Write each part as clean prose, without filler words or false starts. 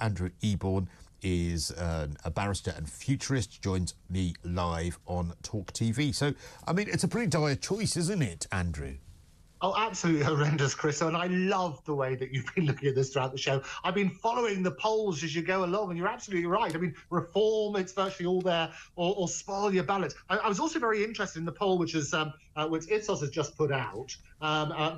Andrew Eborn is a barrister and futurist, joins me live on Talk TV. So, I mean, it's a pretty dire choice, isn't it, Andrew? Oh, absolutely horrendous, Chris. And I love the way that you've been looking at this throughout the show. I've been following the polls as you go along, and you're absolutely right. I mean, reform, it's virtually all there, or spoil your ballots. I was also very interested in the poll which Ipsos has just put out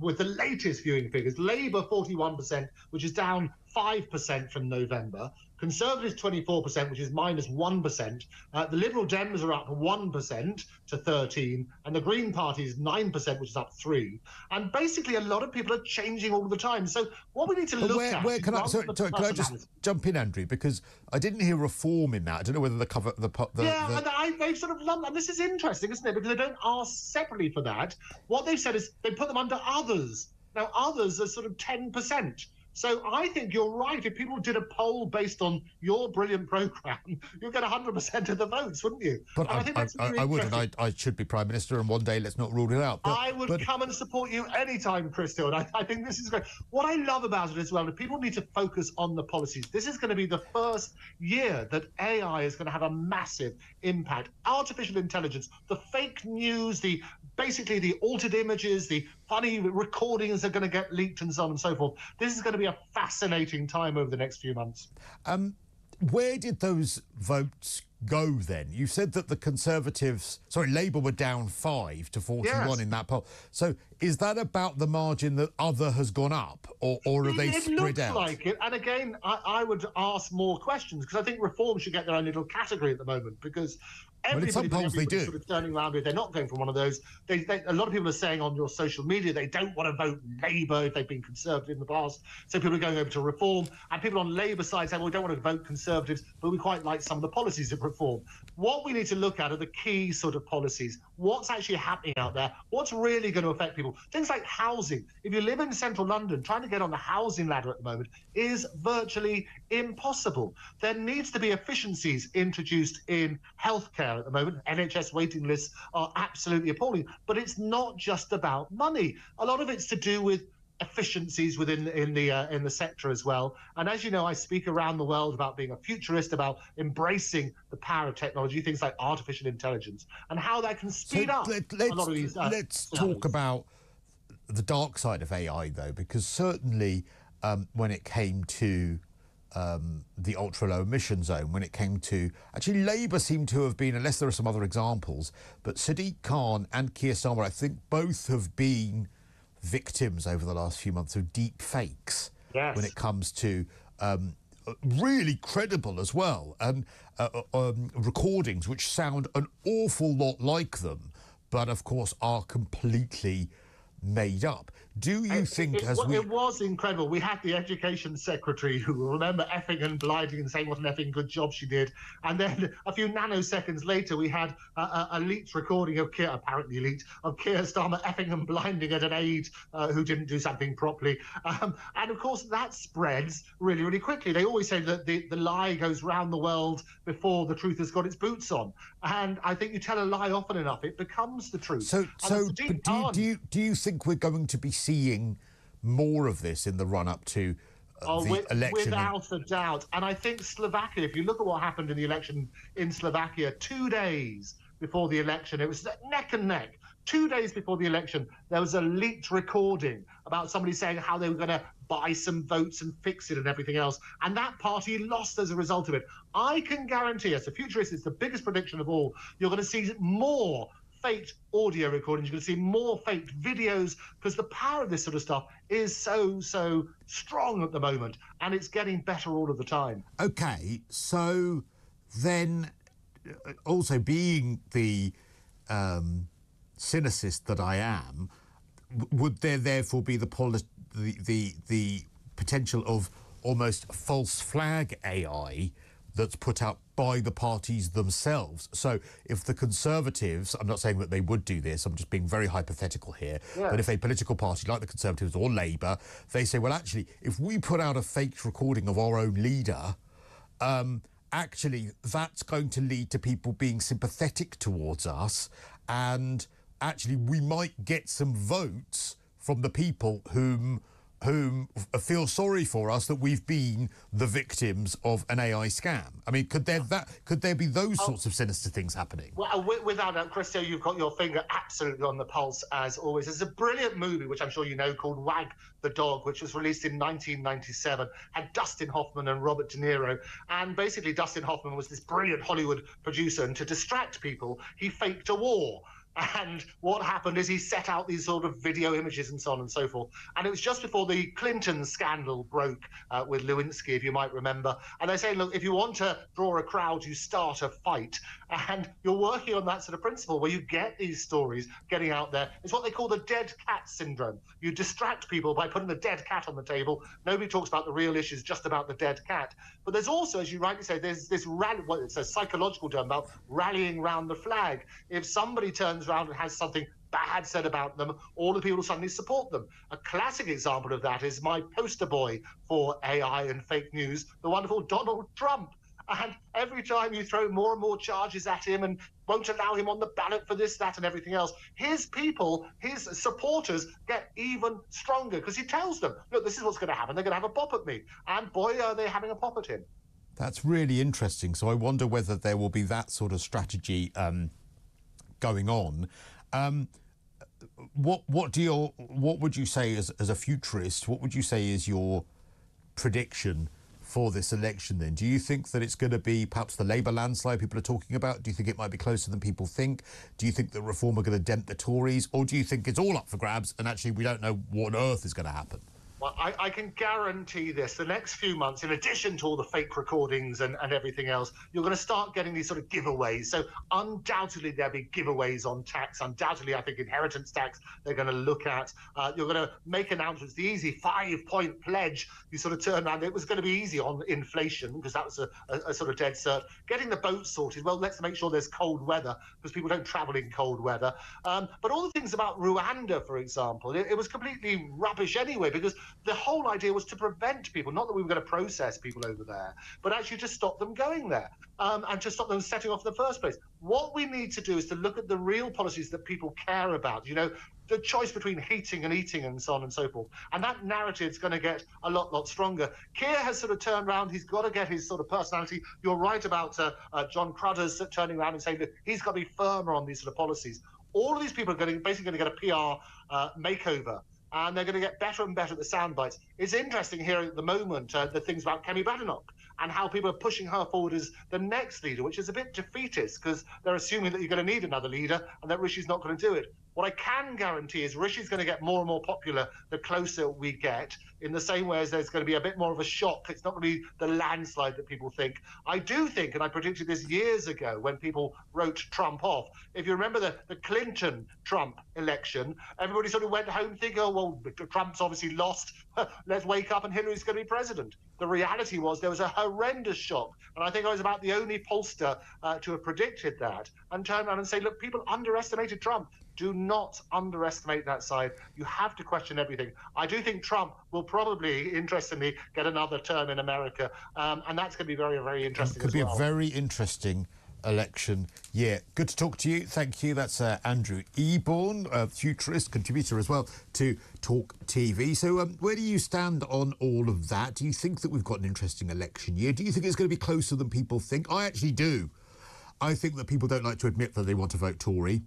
with the latest viewing figures. Labour 41%, which is down 5% from November. Conservatives 24%, which is minus 1%. The Liberal Dems are up 1% to 13, and the Green Party is 9%, which is up 3. And basically, a lot of people are changing all the time. So what we need to look at. Can I just jump in, Andrew? Because I didn't hear reform in that. I don't know whether they've sort of lumped, and this is interesting, isn't it? Because they don't ask separately for that. What they've said is they put them under others. Now, others are sort of 10%. So I think you're right. If people did a poll based on your brilliant programme, you'd get 100% of the votes, wouldn't you? But I would, and I should be Prime Minister, and one day let's not rule it out. I would come and support you anytime, Crystal, and I think this is great. What I love about it as well, is people need to focus on the policies. This is going to be the first year that AI is going to have a massive impact. Artificial intelligence, the fake news, basically the altered images, the funny recordings are going to get leaked and so on and so forth. This is going to be a fascinating time over the next few months. Where did those votes go then? You said that the Labour were down 5 to 41 in that poll. So is that about the margin that other has gone up, or are they spread out? It looks like it. And again, I would ask more questions, because I think reform should get their own little category at the moment, because in some polls they do. Sort of turning around if they're not going for one of those. A lot of people are saying on your social media they don't want to vote Labour if they've been Conservative in the past. So people are going over to reform, and people on Labour side saying, well, we don't want to vote Conservatives, but we quite like some of the policies of reform. What we need to look at are the key sort of policies. What's actually happening out there? What's really going to affect people? Things like housing. If you live in central London, trying to get on the housing ladder at the moment is virtually impossible. There needs to be efficiencies introduced in healthcare at the moment. NHS waiting lists are absolutely appalling. But it's not just about money. A lot of it's to do with efficiencies within the sector as well. And as you know, I speak around the world about being a futurist, about embracing the power of technology, things like artificial intelligence, and how that can speed up a lot of these. Let's talk about the dark side of AI, though, because certainly when it came to the ultra-low emission zone, when it came to... Actually, Labour seemed to have been, unless there are some other examples, but Sadiq Khan and Keir Starmer, I think, both have been victims over the last few months of deep fakes when it comes to really credible as well, and recordings which sound an awful lot like them, but of course are completely made up. Do you think it was incredible. We had the education secretary who will remember effing and blinding and saying what an effing good job she did. And then a few nanoseconds later, we had a leaked recording of apparently leaked, of Keir Starmer effing and blinding at an aide who didn't do something properly. And of course, that spreads really, really quickly. They always say that the lie goes round the world before the truth has got its boots on. And I think you tell a lie often enough, it becomes the truth. So do you think we're going to be seeing more of this in the run-up to the election? Without a doubt. And I think Slovakia, if you look at what happened in the election in Slovakia, 2 days before the election, it was neck and neck. 2 days before the election, there was a leaked recording about somebody saying how they were going to buy some votes and fix it and everything else. And that party lost as a result of it. I can guarantee, as a futurist, it's the biggest prediction of all, you're going to see more faked audio recordings, you're going to see more faked videos, because the power of this sort of stuff is so strong at the moment, and it's getting better all of the time. Okay, so then also being the cynicist that I am, would there therefore be the potential of almost false flag AI that's put out by the parties themselves? So if the Conservatives, I'm not saying that they would do this, I'm just being very hypothetical here, but if a political party like the Conservatives or Labour, they say, well, actually, if we put out a faked recording of our own leader, actually, that's going to lead to people being sympathetic towards us, and actually we might get some votes from the people whom whom feel sorry for us that we've been the victims of an AI scam. I mean, could there be those sorts of sinister things happening? Well, without doubt, Christo, you've got your finger absolutely on the pulse, as always. There's a brilliant movie, which I'm sure you know, called Wag the Dog, which was released in 1997, had Dustin Hoffman and Robert De Niro. And basically, Dustin Hoffman was this brilliant Hollywood producer, and to distract people, he faked a war. And what happened is he set out these sort of video images and so on and so forth. And it was just before the Clinton scandal broke with Lewinsky, if you might remember. And they say, look, if you want to draw a crowd, you start a fight. And you're working on that sort of principle where you get these stories getting out there. It's what they call the dead cat syndrome. You distract people by putting a dead cat on the table. Nobody talks about the real issues, just about the dead cat. But there's also, as you rightly say, there's this well, it's a psychological term about rallying round the flag. If somebody turns around and has something bad said about them, all the people suddenly support them. A classic example of that is my poster boy for AI and fake news, the wonderful Donald Trump. And every time you throw more and more charges at him and won't allow him on the ballot for this, that, and everything else, his people, his supporters get even stronger because he tells them, look, this is what's going to happen. They're going to have a pop at me. And boy, are they having a pop at him. That's really interesting. So I wonder whether there will be that sort of strategy going on. What would you say as a futurist? What would you say is your prediction for this election then? Do you think that it's going to be perhaps the Labour landslide people are talking about? Do you think it might be closer than people think? Do you think that Reform are going to dent the Tories? Or do you think it's all up for grabs and actually we don't know what on earth is going to happen? Well, I can guarantee this. The next few months, in addition to all the fake recordings and everything else, you're going to start getting these sort of giveaways. So undoubtedly, there'll be giveaways on tax. Undoubtedly, I think inheritance tax they're going to look at. You're going to make announcements. The easy 5-point pledge, you sort of turn around. It was going to be easy on inflation because that was a sort of dead cert. Getting the boat sorted, well, let's make sure there's cold weather because people don't travel in cold weather. But all the things about Rwanda, for example, it was completely rubbish anyway because the whole idea was to prevent people, not that we were going to process people over there, but actually to stop them going there and to stop them setting off in the first place. What we need to do is to look at the real policies that people care about, you know, the choice between heating and eating and so on and so forth. And that narrative is going to get a lot stronger. Keir has sort of turned around. He's got to get his sort of personality. You're right about John Cruddas turning around and saying that he's got to be firmer on these sort of policies. All of these people are basically going to get a PR makeover. And they're going to get better and better at the sound bites. It's interesting here at the moment, the things about Kemi Badenoch and how people are pushing her forward as the next leader, which is a bit defeatist because they're assuming that you're going to need another leader and that Rishi's not going to do it. What I can guarantee is Rishi's going to get more and more popular the closer we get, in the same way as there's going to be a bit more of a shock. It's not going to be the landslide that people think. I do think, and I predicted this years ago when people wrote Trump off, if you remember the Clinton-Trump election, everybody sort of went home thinking, oh, well, Trump's obviously lost. Let's wake up and Hillary's going to be president. The reality was there was a horrendous shock. And I think I was about the only pollster to have predicted that and turn around and say, look, people underestimated Trump. Do not underestimate that side. You have to question everything. I do think Trump will probably, interestingly, get another term in America. And that's going to be very, very interesting. Could be a very interesting election. Yeah, good to talk to you. Thank you. That's Andrew Eborn, a futurist, contributor as well to Talk TV. So where do you stand on all of that? Do you think that we've got an interesting election year? Do you think it's going to be closer than people think? I actually do. I think that people don't like to admit that they want to vote Tory.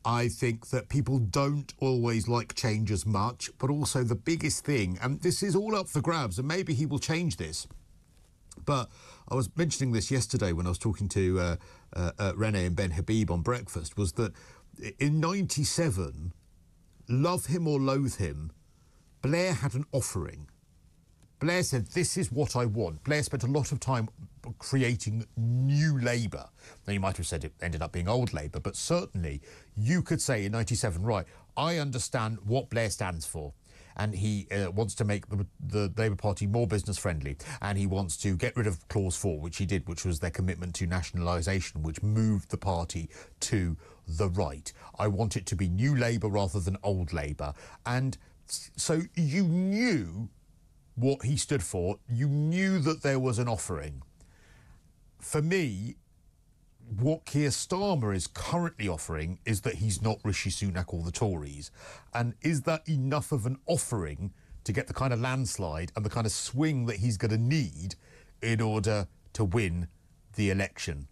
I think that people don't always like change as much, but also the biggest thing, and this is all up for grabs, and maybe he will change this, but I was mentioning this yesterday when I was talking to Rene and Ben Habib on breakfast, was that in 97, love him or loathe him, Blair had an offering. Blair said, this is what I want. Blair spent a lot of time creating new Labour. Now, you might have said it ended up being old Labour, but certainly you could say in 97, right, I understand what Blair stands for. And he wants to make the Labour Party more business-friendly. And he wants to get rid of Clause 4, which he did, which was their commitment to nationalisation, which moved the party to the right. I want it to be new Labour rather than old Labour. And so you knew what he stood for. You knew that there was an offering. For me, what Keir Starmer is currently offering is that he's not Rishi Sunak or the Tories. And is that enough of an offering to get the kind of landslide and the kind of swing that he's going to need in order to win the election.